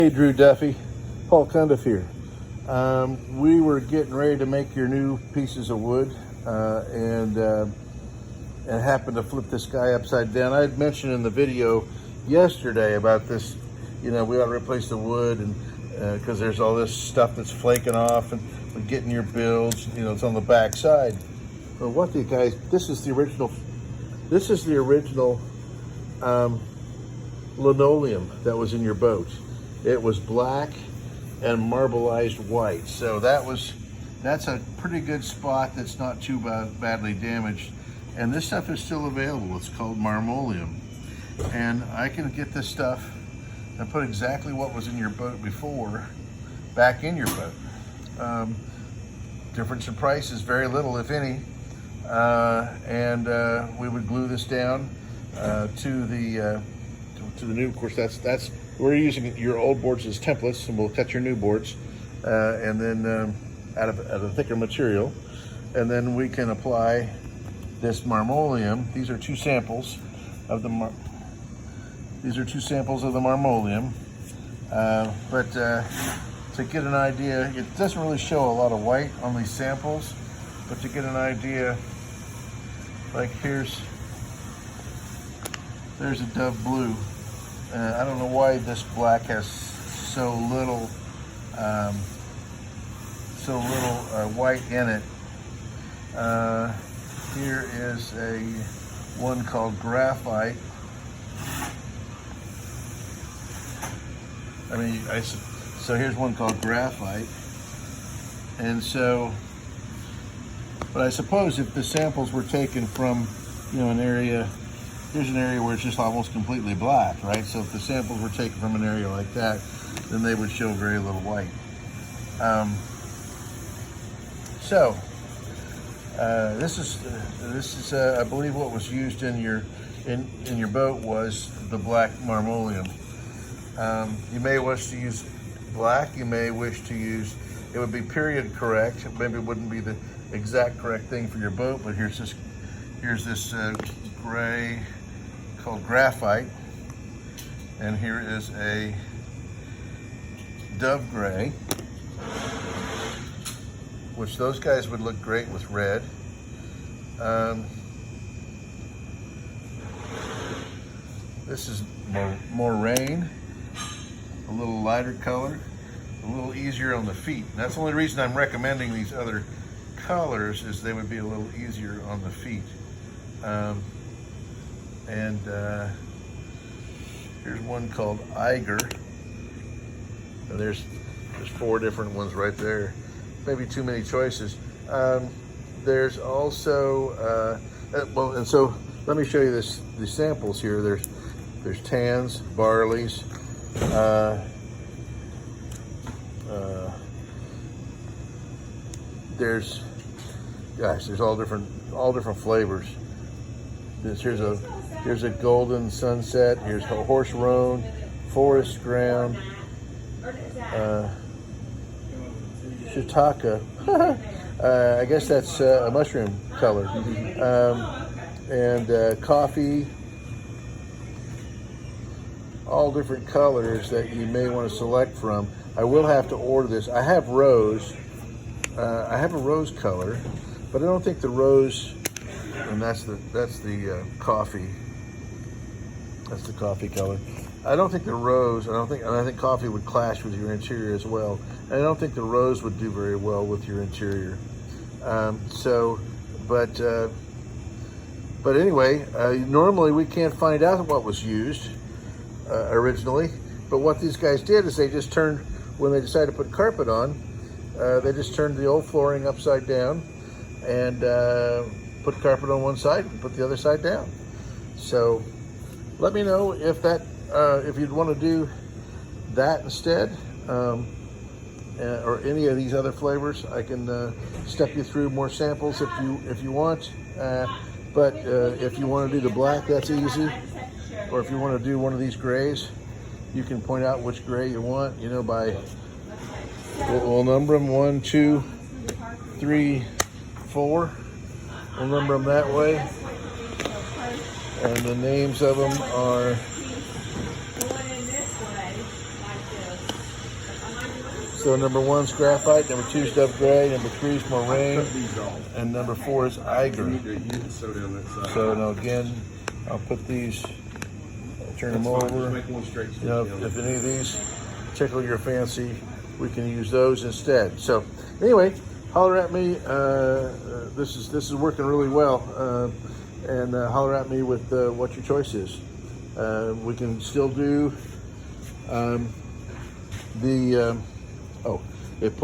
Hey Drew Duffy, Paul Cundiff here. We were getting ready to make your new pieces of wood and happened to flip this guy upside down. I had mentioned in the video yesterday about this, we ought to replace the wood and because there's all this stuff that's flaking off and getting your builds, it's on the back side. But what the guys, this is the original linoleum that was in your boat. It was black and marbleized white. So that's a pretty good spot that's not too badly damaged. And this stuff is still available. It's called marmoleum. And I can get this stuff and put exactly what was in your boat before back in your boat. Difference in prices, very little, if any. We would glue this down to the new. Of course, that's we're using your old boards as templates, and we'll cut your new boards, and then out of a thicker material, and then we can apply this marmoleum. These are two samples of the marmoleum, but to get an idea, it doesn't really show a lot of white on these samples, but to get an idea, like there's a dove blue. I don't know why this black has so little white in it. Here is one called graphite. So here's one called graphite. And so, but I suppose if the samples were taken from, an area, here's an area where it's just almost completely black, right? So if the samples were taken from an area like that, then they would show very little white. This is I believe what was used in your boat was the black marmoleum. You may wish to use black. You may wish to use, it would be period correct. Maybe it wouldn't be the exact correct thing for your boat, but here's this gray called graphite, and here is a dove gray, which those guys would look great with red. This is moraine, a little lighter color, a little easier on the feet. And that's the only reason I'm recommending these other colors, is they would be a little easier on the feet. Here's one called Eiger. And there's 4 different ones right there. Maybe too many choices. There's also and so let me show you the samples here. There's tans, barleys, there's all different flavors. Here's a golden sunset. Here's a horse roan, forest ground, shiitake. I guess that's a mushroom color, and coffee. All different colors that you may want to select from. I will have to order this. I have rose. I have a rose color, but I don't think the rose, and that's the coffee. That's the coffee color. I don't think the rose. And I think coffee would clash with your interior as well. And I don't think the rose would do very well with your interior. But anyway, normally we can't find out what was used originally. But what these guys did is they just turned, when they decided to put carpet on, they just turned the old flooring upside down and put carpet on one side and put the other side down. So let me know if you'd want to do that instead, or any of these other flavors. I can step you through more samples if you want. But if you want to do the black, that's easy. Or if you want to do one of these grays, you can point out which gray you want. We'll number them 1, 2, 3, 4. We'll number them that way. And the names of them are So number 1's graphite, number 2's dove gray, number 3's moraine, Cut these off. and number 4 is I Iger. need to use it so down that side. So now again, I'll put these, turn them That's fine. over. Just make one straight You know, stitch down if there. any of these tickle your fancy, we can use those instead. So anyway, holler at me. This is working really well, and holler at me with what your choice is. We can still do it